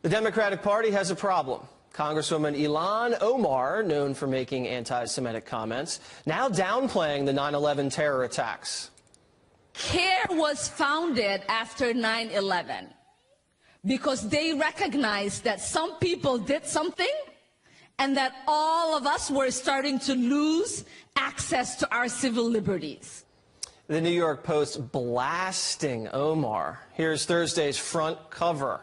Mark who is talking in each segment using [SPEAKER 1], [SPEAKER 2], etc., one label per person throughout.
[SPEAKER 1] The Democratic Party has a problem. Congresswoman Ilhan Omar, known for making anti-Semitic comments, now downplaying the 9/11 terror attacks.
[SPEAKER 2] CARE was founded after 9/11 because they recognized that some people did something and that all of us were starting to lose access to our civil liberties.
[SPEAKER 1] The New York Post blasting Omar. Here's Thursday's front cover.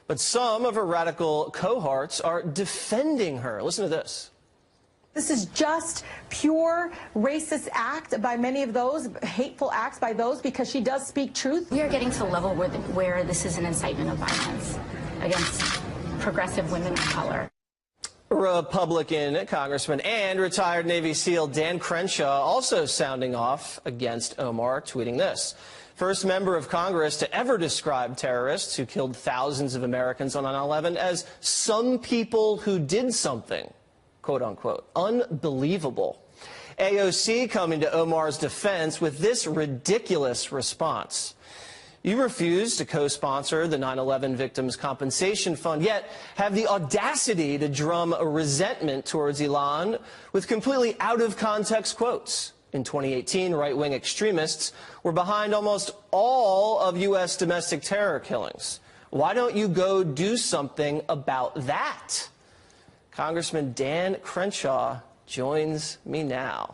[SPEAKER 1] But some of her radical cohorts are defending her. Listen to this.
[SPEAKER 3] This is just pure racist act by many of those, hateful acts by those, because she does speak truth.
[SPEAKER 4] We are getting to a level where this is an incitement of violence against progressive women of color.
[SPEAKER 1] Republican Congressman and retired Navy SEAL Dan Crenshaw also sounding off against Omar, tweeting this. First member of Congress to ever describe terrorists who killed thousands of Americans on 9/11 as some people who did something, quote unquote. Unbelievable. AOC coming to Omar's defense with this ridiculous response. You refuse to co-sponsor the 9/11 Victims Compensation Fund, yet have the audacity to drum a resentment towards Ilhan with completely out-of-context quotes. In 2018, right-wing extremists were behind almost all of U.S. domestic terror killings. Why don't you go do something about that? Congressman Dan Crenshaw joins me now.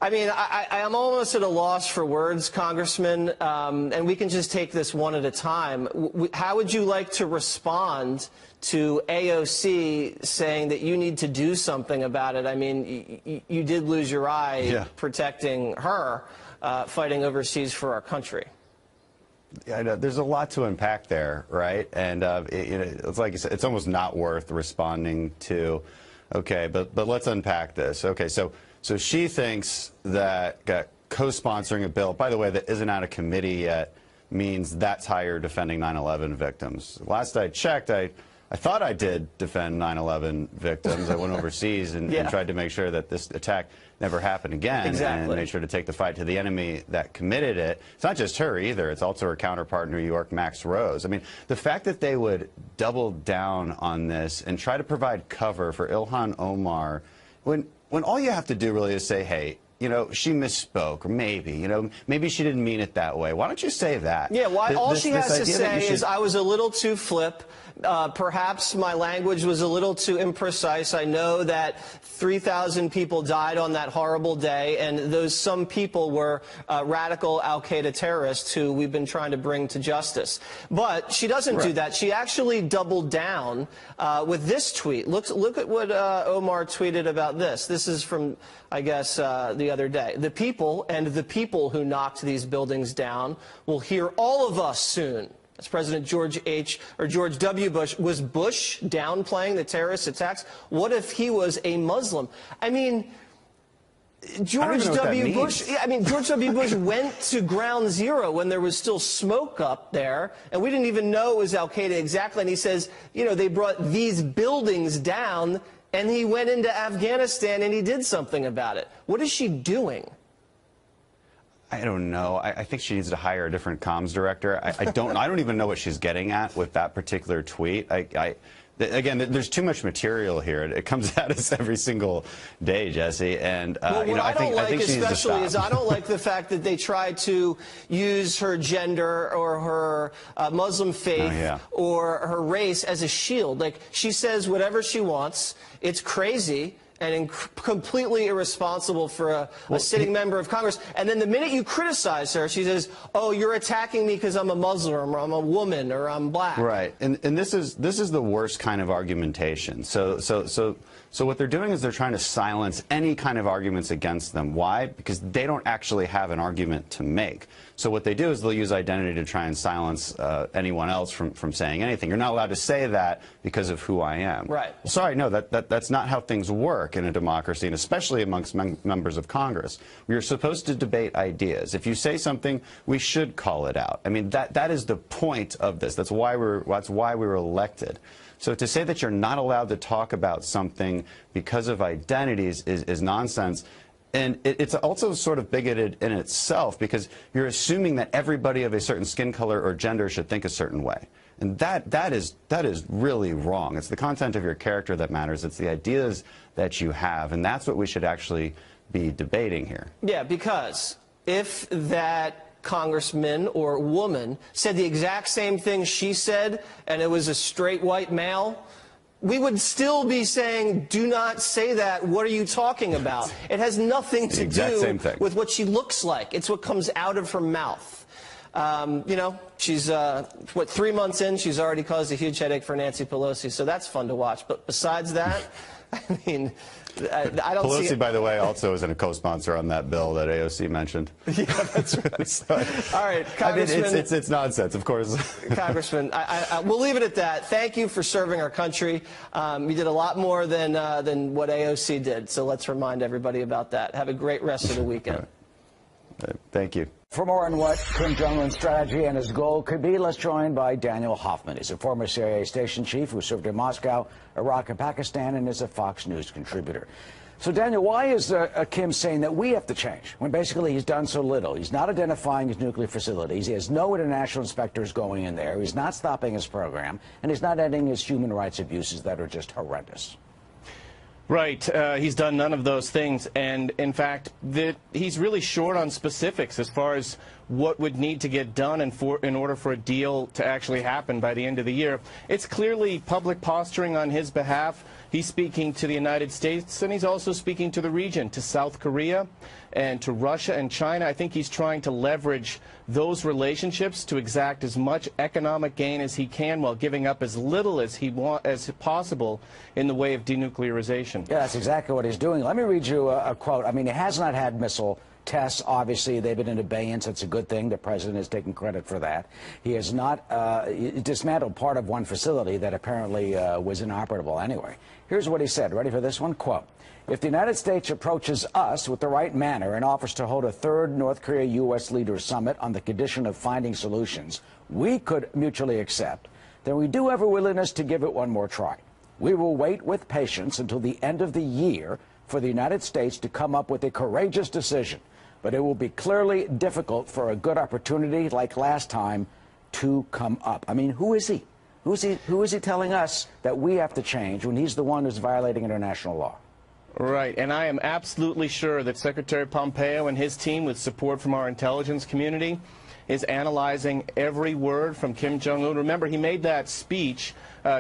[SPEAKER 1] I mean, I'm almost at a loss for words, Congressman, and we can just take this one at a time. How would you like to respond to AOC saying that you need to do something about it? I mean, you did lose your eye protecting her, fighting overseas for our country.
[SPEAKER 5] Yeah, I know. There's a lot to unpack there, right? And it's like you said, it's almost not worth responding to. Okay, but let's unpack this. Okay, so she thinks that co-sponsoring a bill, by the way, that isn't out of committee yet, means that's how you're defending 9/11 victims. Last I checked, I thought I did defend 9/11 victims. I went overseas and tried to make sure that this attack never happened again.
[SPEAKER 1] Exactly.
[SPEAKER 5] And made sure to take the fight to the enemy that committed it. It's not just her either. It's also her counterpart in New York, Max Rose. I mean, the fact that they would double down on this and try to provide cover for Ilhan Omar when all you have to do really is say, hey, you know, she misspoke, or maybe she didn't mean it that way. Why don't you say that?
[SPEAKER 1] Yeah, all she has to say is, I was a little too flip. Perhaps my language was a little too imprecise. I know that 3,000 people died on that horrible day, and those some people were radical al-Qaeda terrorists who we've been trying to bring to justice. But she doesn't do that. She actually doubled down with this tweet. Look at what Omar tweeted about this. This is from, I guess, the other day. The people and the people who knocked these buildings down will hear all of us soon. That's President George W. Bush. Was Bush downplaying the terrorist attacks? What if he was a Muslim? I mean, George W. Bush went to ground zero when there was still smoke up there, and we didn't even know it was al-Qaeda exactly. And he says, you know, they brought these buildings down, and he went into Afghanistan and he did something about it. What is she doing?
[SPEAKER 5] I don't know. I think she needs to hire a different comms director. I don't even know what she's getting at with that particular tweet. Again, there's too much material here. It comes at us every single day, Jesse. And
[SPEAKER 1] I think especially is I don't like the fact that they try to use her gender or her Muslim faith or her race as a shield. Like, she says whatever she wants. It's crazy and completely irresponsible for a sitting member of Congress. And then the minute you criticize her, she says, oh, you're attacking me because I'm a Muslim, or I'm a woman, or I'm black.
[SPEAKER 5] Right. And this is the worst kind of argumentation. So what they're doing is they're trying to silence any kind of arguments against them. Why? Because they don't actually have an argument to make. So what they do is they'll use identity to try and silence anyone else from saying anything. You're not allowed to say that because of who I am.
[SPEAKER 1] Right.
[SPEAKER 5] Sorry, no, that's not how things work in a democracy, and especially amongst members of Congress. We are supposed to debate ideas. If you say something, we should call it out. I mean, that is the point of this. That's why we were elected. So to say that you're not allowed to talk about something because of identities is nonsense. And it's also sort of bigoted in itself, because you're assuming that everybody of a certain skin color or gender should think a certain way. And that is really wrong. It's the content of your character that matters. It's the ideas that you have, and that's what we should actually be debating here.
[SPEAKER 1] Yeah, because if that congressman or woman said the exact same thing she said, and it was a straight white male, we would still be saying, do not say that. What are you talking about? It has nothing to do with what she looks like. It's what comes out of her mouth. You know, she's, 3 months in, she's already caused a huge headache for Nancy Pelosi, so that's fun to watch. But besides that, I mean, I don't see...
[SPEAKER 5] Pelosi, by the way, also is a co-sponsor on that bill that AOC mentioned.
[SPEAKER 1] Yeah, that's right. So, all right, Congressman...
[SPEAKER 5] I mean, it's nonsense, of course.
[SPEAKER 1] Congressman, we'll leave it at that. Thank you for serving our country. You did a lot more than what AOC did, so let's remind everybody about that. Have a great rest of the weekend.
[SPEAKER 5] Thank you.
[SPEAKER 6] For more on what Kim Jong-un's strategy and his goal could be, let's join by Daniel Hoffman. He's a former CIA station chief who served in Moscow, Iraq, and Pakistan, and is a Fox News contributor. So, Daniel, why is Kim saying that we have to change when basically he's done so little? He's not identifying his nuclear facilities. He has no international inspectors going in there. He's not stopping his program, and he's not ending his human rights abuses that are just horrendous.
[SPEAKER 7] Right. He's done none of those things. And, in fact, he's really short on specifics as far as what would need to get done in order for a deal to actually happen by the end of the year. It's clearly public posturing on his behalf. He's speaking to the United States, and he's also speaking to the region, to South Korea and to Russia and China. I think he's trying to leverage those relationships to exact as much economic gain as he can while giving up as little as possible in the way of denuclearization.
[SPEAKER 6] Yeah, that's exactly what he's doing. Let me read you a quote. I mean, he has not had missile tests. Obviously, they've been in abeyance. It's a good thing. The president is taking credit for that. He has not dismantled part of one facility that apparently was inoperable anyway. Here's what he said. Ready for this one? Quote, if the United States approaches us with the right manner and offers to hold a third North Korea-U.S. leaders summit on the condition of finding solutions we could mutually accept, then we do have a willingness to give it one more try. We will wait with patience until the end of the year for the United States to come up with a courageous decision. But it will be clearly difficult for a good opportunity like last time to come up. I mean, who is he? Who is he telling us that we have to change when he's the one who's violating international law?
[SPEAKER 7] Right, and I am absolutely sure that Secretary Pompeo and his team, with support from our intelligence community, is analyzing every word from Kim Jong-un. Remember, he made that speech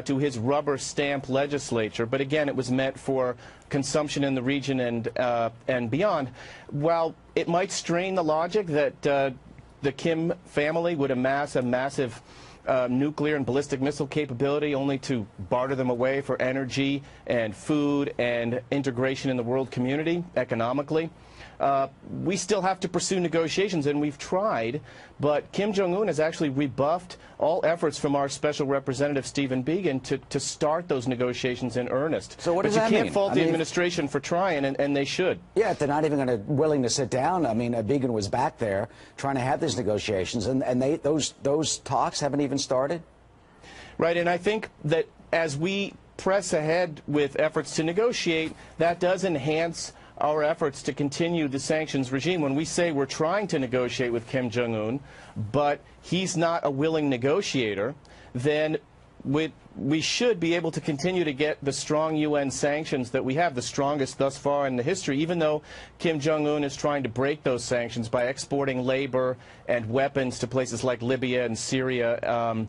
[SPEAKER 7] to his rubber stamp legislature, but again, it was meant for consumption in the region and beyond. While it might strain the logic that the Kim family would amass a massive nuclear and ballistic missile capability only to barter them away for energy and food and integration in the world community economically, we still have to pursue negotiations, and we've tried, but Kim Jong-un has actually rebuffed all efforts from our special representative, Stephen Biegun, to start those negotiations in earnest.
[SPEAKER 6] So what does that mean?
[SPEAKER 7] But you can't fault the administration for trying, and they should.
[SPEAKER 6] Yeah, if they're not even willing to sit down. I mean, Biegun was back there trying to have these negotiations, and those talks haven't even started?
[SPEAKER 7] Right, and I think that as we press ahead with efforts to negotiate, that does enhance our efforts to continue the sanctions regime. When we say we're trying to negotiate with Kim Jong-un, but he's not a willing negotiator, then we should be able to continue to get the strong UN sanctions that we have, the strongest thus far in the history, even though Kim Jong-un is trying to break those sanctions by exporting labor and weapons to places like Libya and Syria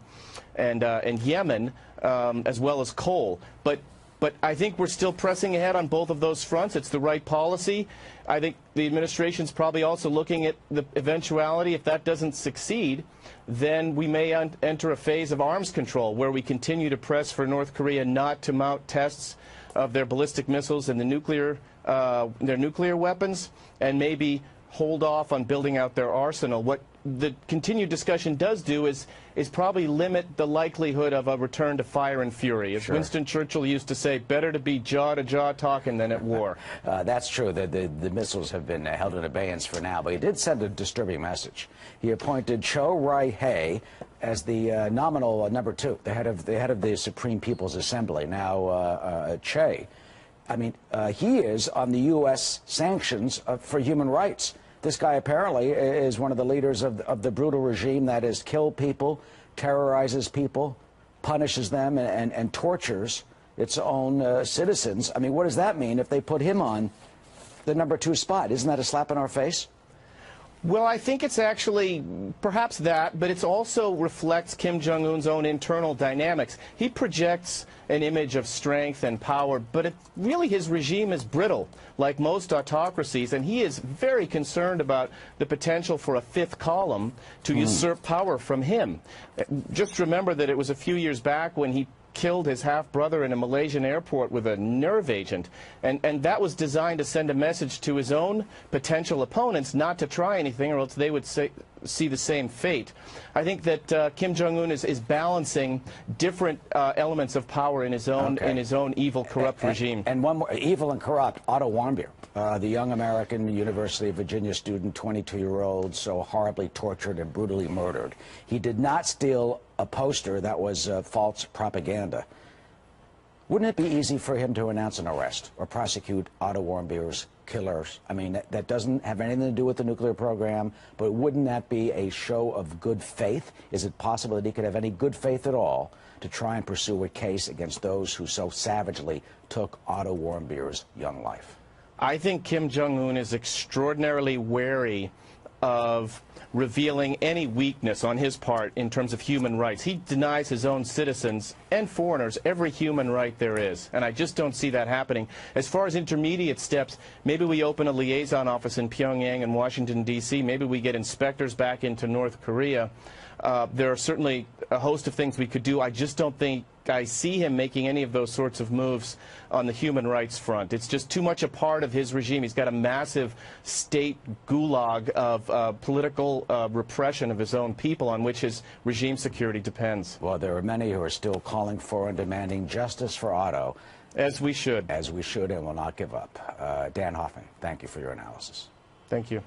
[SPEAKER 7] and Yemen, as well as coal. But I think we're still pressing ahead on both of those fronts. It's the right policy. I think the administration's probably also looking at the eventuality. If that doesn't succeed, then we may enter a phase of arms control where we continue to press for North Korea not to mount tests of their ballistic missiles and their nuclear weapons, and maybe hold off on building out their arsenal. What the continued discussion does do is probably limit the likelihood of a return to fire and fury. As Winston Churchill used to say, better to be jaw-to-jaw talking than at war.
[SPEAKER 6] That's true. The missiles have been held in abeyance for now, but he did send a disturbing message. He appointed Cho Rae-hae as the nominal number 2, the head of the Supreme People's Assembly. Now, Che, I mean, he is on the U.S. sanctions for human rights. This guy apparently is one of the leaders of the brutal regime that has killed people, terrorizes people, punishes them and tortures its own citizens. I mean, what does that mean if they put him on the #2 spot? Isn't that a slap in our face?
[SPEAKER 7] Well, I think it's actually perhaps that, but it also reflects Kim Jong-un's own internal dynamics. He projects an image of strength and power, but really his regime is brittle, like most autocracies, and he is very concerned about the potential for a fifth column to usurp power from him. Just remember that it was a few years back when he killed his half-brother in a Malaysian airport with a nerve agent, and that was designed to send a message to his own potential opponents not to try anything, or else they would see the same fate. I think that Kim Jong-un is balancing different elements of power in his own evil, corrupt regime.
[SPEAKER 6] And one more, evil and corrupt, Otto Warmbier, the young American University of Virginia student, 22-year-old, so horribly tortured and brutally murdered. He did not steal a poster that was false propaganda. Wouldn't it be easy for him to announce an arrest or prosecute Otto Warmbier's killers? I mean, that doesn't have anything to do with the nuclear program, but wouldn't that be a show of good faith? Is it possible that he could have any good faith at all to try and pursue a case against those who so savagely took Otto Warmbier's young life?
[SPEAKER 7] I think Kim Jong-un is extraordinarily wary of revealing any weakness on his part in terms of human rights. He denies his own citizens and foreigners every human right there is, and I just don't see that happening. As far as intermediate steps, maybe we open a liaison office in Pyongyang and Washington, D.C. Maybe we get inspectors back into North Korea. There are certainly a host of things we could do. I just don't think I see him making any of those sorts of moves on the human rights front. It's just too much a part of his regime. He's got a massive state gulag of political repression of his own people on which his regime security depends.
[SPEAKER 6] Well, there are many who are still calling for and demanding justice for Otto.
[SPEAKER 7] As we should.
[SPEAKER 6] As we should, and will not give up. Dan Hoffman, thank you for your analysis.
[SPEAKER 7] Thank you.